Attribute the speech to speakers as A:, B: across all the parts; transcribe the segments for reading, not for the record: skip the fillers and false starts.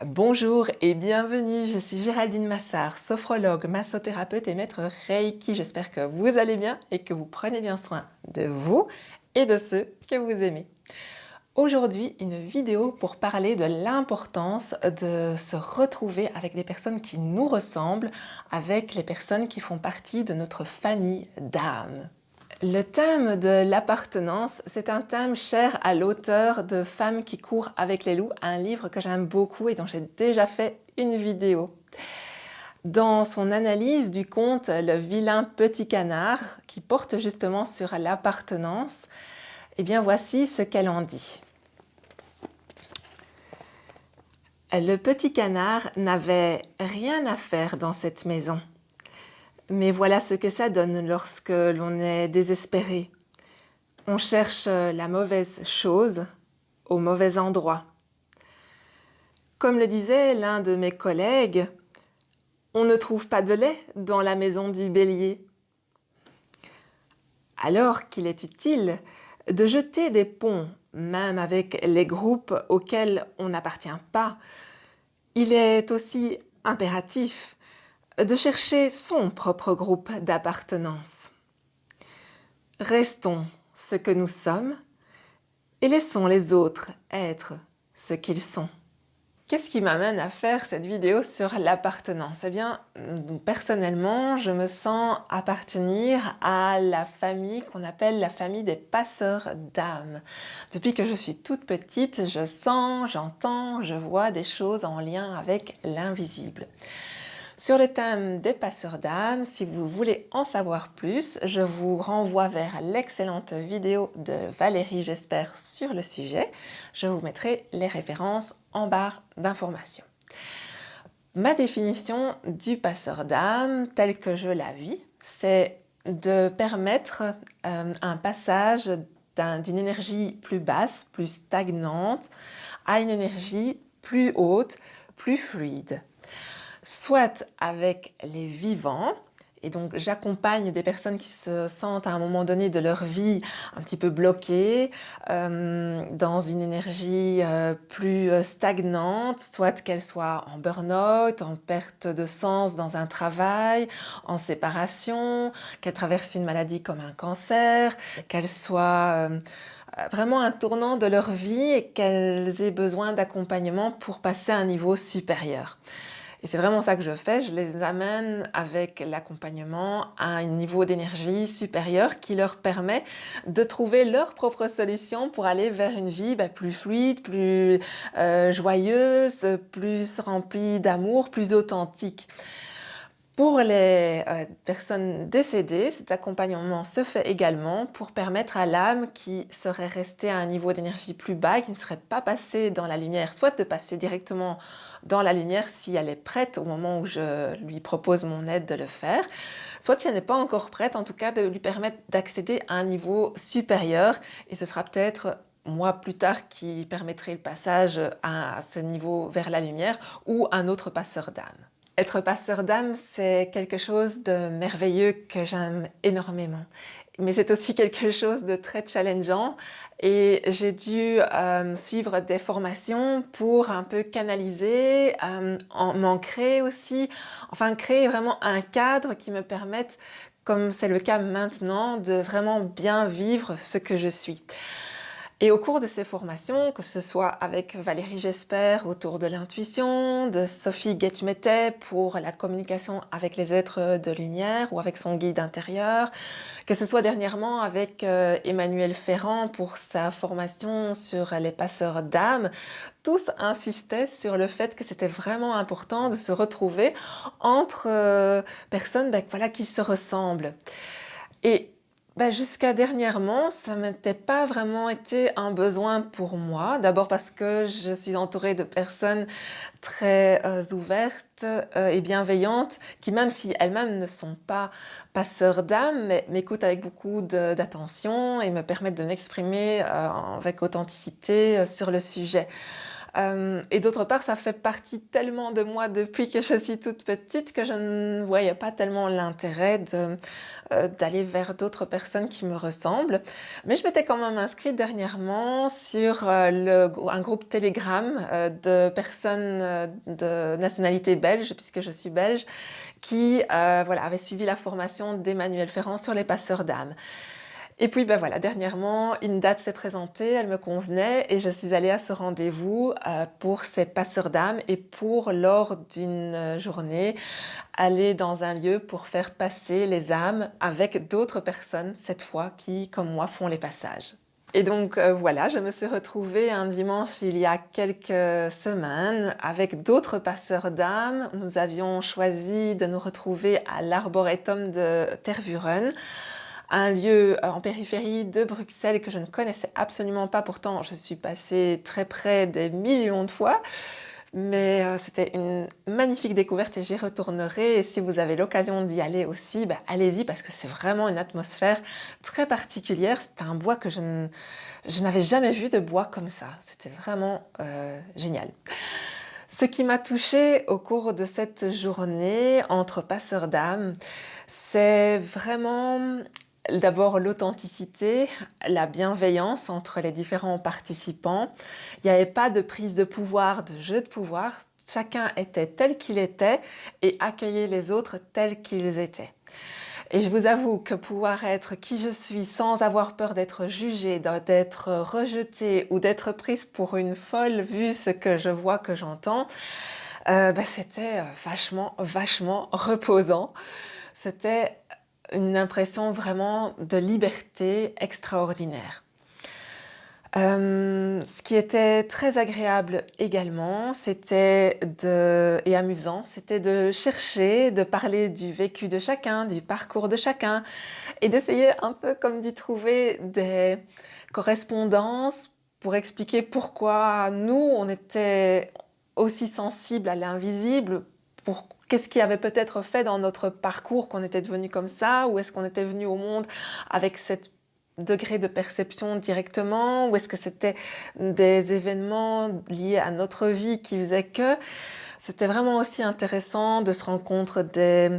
A: Bonjour et bienvenue, je suis Géraldine Massard, sophrologue, massothérapeute et maître Reiki. J'espère que vous allez bien et que vous prenez bien soin de vous et de ceux que vous aimez. Aujourd'hui, une vidéo pour parler de l'importance de se retrouver avec des personnes qui nous ressemblent, avec les personnes qui font partie de notre famille d'âme. Le thème de l'appartenance, c'est un thème cher à l'auteur de Femmes qui courent avec les loups, un livre que j'aime beaucoup et dont j'ai déjà fait une vidéo. Dans son analyse du conte Le vilain petit canard, qui porte justement sur l'appartenance, eh bien voici ce qu'elle en dit. Le petit canard n'avait rien à faire dans cette maison. Mais voilà ce que ça donne lorsque l'on est désespéré. On cherche la mauvaise chose au mauvais endroit. Comme le disait l'un de mes collègues, on ne trouve pas de lait dans la maison du bélier. Alors qu'il est utile de jeter des ponts, même avec les groupes auxquels on n'appartient pas, il est aussi impératif de chercher son propre groupe d'appartenance. Restons ce que nous sommes et laissons les autres être ce qu'ils sont. Qu'est-ce qui m'amène à faire cette vidéo sur l'appartenance? Eh bien, personnellement, je me sens appartenir à la famille qu'on appelle la famille des passeurs d'âme. Depuis que je suis toute petite, je sens, j'entends, je vois des choses en lien avec l'invisible. Sur le thème des passeurs d'âme, si vous voulez en savoir plus, je vous renvoie vers l'excellente vidéo de Valérie Jesper sur le sujet. Je vous mettrai les références en barre d'informations. Ma définition du passeur d'âme, telle que je la vis, c'est de permettre un passage d'une énergie plus basse, plus stagnante, à une énergie plus haute, plus fluide. Soit avec les vivants, et donc j'accompagne des personnes qui se sentent à un moment donné de leur vie un petit peu bloquées, dans une énergie plus stagnante, soit qu'elles soient en burn-out, en perte de sens dans un travail, en séparation, qu'elles traversent une maladie comme un cancer, qu'elles soient vraiment un tournant de leur vie et qu'elles aient besoin d'accompagnement pour passer à un niveau supérieur. Et c'est vraiment ça que je fais, je les amène avec l'accompagnement à un niveau d'énergie supérieur qui leur permet de trouver leur propre solution pour aller vers une vie plus fluide, plus joyeuse, plus remplie d'amour, plus authentique. Pour les personnes décédées, cet accompagnement se fait également pour permettre à l'âme qui serait restée à un niveau d'énergie plus bas, qui ne serait pas passée dans la lumière, soit de passer directement dans la lumière si elle est prête au moment où je lui propose mon aide de le faire, soit si elle n'est pas encore prête, en tout cas de lui permettre d'accéder à un niveau supérieur, et ce sera peut-être moi plus tard qui permettrai le passage à ce niveau vers la lumière ou un autre passeur d'âme. Être passeur d'âme, c'est quelque chose de merveilleux que j'aime énormément. Mais c'est aussi quelque chose de très challengeant et j'ai dû suivre des formations pour un peu canaliser, m'en créer aussi, enfin créer vraiment un cadre qui me permette, comme c'est le cas maintenant, de vraiment bien vivre ce que je suis. Et au cours de ces formations, que ce soit avec Valérie Jesper autour de l'intuition, de Sophie Guetchmetet pour la communication avec les êtres de lumière ou avec son guide intérieur, que ce soit dernièrement avec Emmanuel Ferrand pour sa formation sur les passeurs d'âme, tous insistaient sur le fait que c'était vraiment important de se retrouver entre personnes voilà, qui se ressemblent. Et jusqu'à dernièrement, ça m'était pas vraiment été un besoin pour moi. D'abord parce que je suis entourée de personnes très ouvertes et bienveillantes qui, même si elles-mêmes ne sont pas passeurs d'âme, m'écoutent avec beaucoup d'attention et me permettent de m'exprimer avec authenticité sur le sujet. Et d'autre part, ça fait partie tellement de moi depuis que je suis toute petite que je ne voyais pas tellement l'intérêt d'aller vers d'autres personnes qui me ressemblent. Mais je m'étais quand même inscrite dernièrement sur un groupe Telegram de personnes de nationalité belge, puisque je suis belge, qui voilà, avaient suivi la formation d'Emmanuel Ferrand sur les passeurs d'âme. Et puis ben voilà, dernièrement, une date s'est présentée, elle me convenait et je suis allée à ce rendez-vous pour ces passeurs d'âme et pour, lors d'une journée, aller dans un lieu pour faire passer les âmes avec d'autres personnes, cette fois, qui, comme moi, font les passages. Et donc voilà, je me suis retrouvée un dimanche il y a quelques semaines avec d'autres passeurs d'âmes. Nous avions choisi de nous retrouver à l'Arboretum de Tervuren, un lieu en périphérie de Bruxelles que je ne connaissais absolument pas. Pourtant, je suis passée très près des millions de fois. Mais c'était une magnifique découverte et j'y retournerai. Et si vous avez l'occasion d'y aller aussi, allez-y parce que c'est vraiment une atmosphère très particulière. C'est un bois que je n'avais jamais vu de bois comme ça. C'était vraiment génial. Ce qui m'a touchée au cours de cette journée entre passeurs d'âme, c'est vraiment d'abord l'authenticité, la bienveillance entre les différents participants. Il n'y avait pas de prise de pouvoir, de jeu de pouvoir. Chacun était tel qu'il était et accueillait les autres tels qu'ils étaient. Et je vous avoue que pouvoir être qui je suis sans avoir peur d'être jugée, d'être rejetée ou d'être prise pour une folle vu ce que je vois, que j'entends, c'était vachement reposant. C'était une impression vraiment de liberté extraordinaire. Ce qui était très agréable également, et amusant, c'était de chercher, de parler du vécu de chacun, du parcours de chacun, et d'essayer un peu comme d'y trouver des correspondances pour expliquer pourquoi nous, on était aussi sensibles à l'invisible, qu'est-ce qui avait peut-être fait dans notre parcours qu'on était devenu comme ça, ou est-ce qu'on était venu au monde avec cette degré de perception directement, ou est-ce que c'était des événements liés à notre vie qui faisaient que c'était vraiment aussi intéressant de se rendre compte des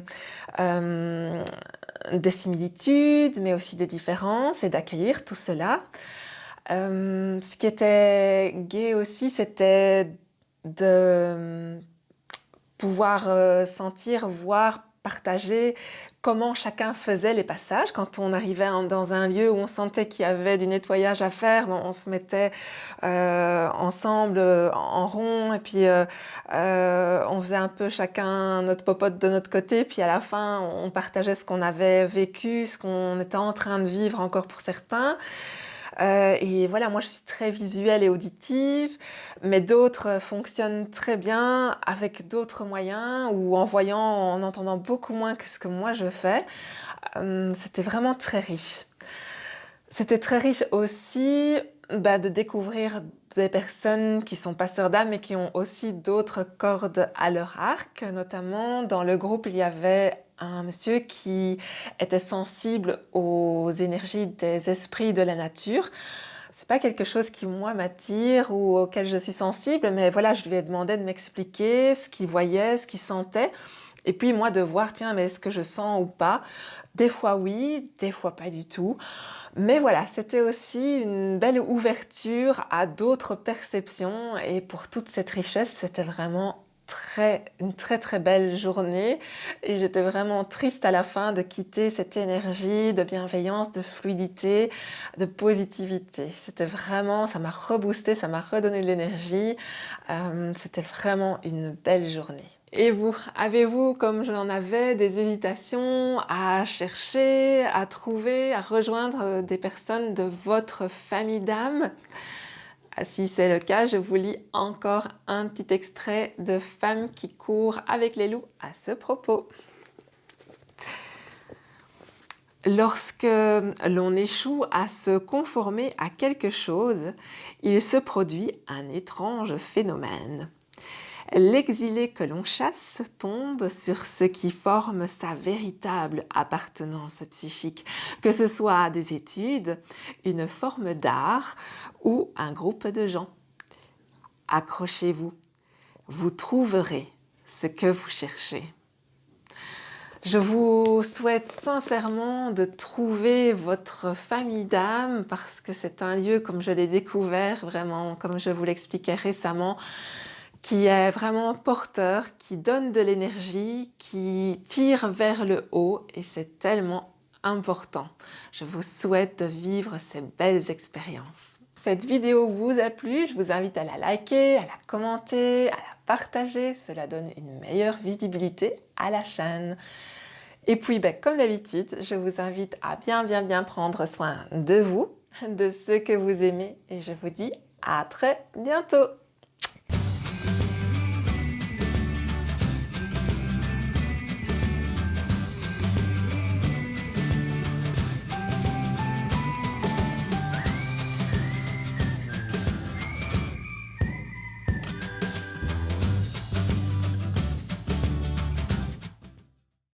A: similitudes, mais aussi des différences et d'accueillir tout cela. Ce qui était gai aussi, c'était de pouvoir sentir, voir, partager comment chacun faisait les passages. Quand on arrivait dans un lieu où on sentait qu'il y avait du nettoyage à faire, on se mettait ensemble en rond et puis on faisait un peu chacun notre popote de notre côté, puis à la fin on partageait ce qu'on avait vécu, ce qu'on était en train de vivre encore pour certains. Et voilà, moi je suis très visuelle et auditive, mais d'autres fonctionnent très bien avec d'autres moyens ou en voyant, en entendant beaucoup moins que ce que moi je fais. C'était vraiment très riche. C'était très riche aussi de découvrir des personnes qui sont passeurs d'âme et qui ont aussi d'autres cordes à leur arc. Notamment, dans le groupe, il y avait un monsieur qui était sensible aux énergies des esprits de la nature. C'est pas quelque chose qui, moi, m'attire ou auquel je suis sensible, mais voilà, je lui ai demandé de m'expliquer ce qu'il voyait, ce qu'il sentait. Et puis, moi, de voir, tiens, mais est-ce que je sens ou pas? Des fois oui, des fois pas du tout. Mais voilà, c'était aussi une belle ouverture à d'autres perceptions. Et pour toute cette richesse, c'était vraiment une très belle journée. Et j'étais vraiment triste à la fin de quitter cette énergie de bienveillance, de fluidité, de positivité. C'était vraiment, ça m'a reboosté, ça m'a redonné de l'énergie. C'était vraiment une belle journée. Et vous, avez-vous, comme j'en avais, des hésitations à chercher, à trouver, à rejoindre des personnes de votre famille d'âme? Si c'est le cas, je vous lis encore un petit extrait de Femmes qui courent avec les loups à ce propos. Lorsque l'on échoue à se conformer à quelque chose, il se produit un étrange phénomène. L'exilé que l'on chasse tombe sur ce qui forme sa véritable appartenance psychique, que ce soit des études, une forme d'art ou un groupe de gens. accrochez-vous, vous trouverez ce que vous cherchez. Je vous souhaite sincèrement de trouver votre famille d'âme parce que c'est un lieu, comme je l'ai découvert, vraiment, comme je vous l'expliquais récemment, qui est vraiment porteur, qui donne de l'énergie, qui tire vers le haut et c'est tellement important. Je vous souhaite de vivre ces belles expériences. Cette vidéo vous a plu, je vous invite à la liker, à la commenter, à la partager. Cela donne une meilleure visibilité à la chaîne. Et puis, comme d'habitude, je vous invite à bien prendre soin de vous, de ceux que vous aimez et je vous dis à très bientôt.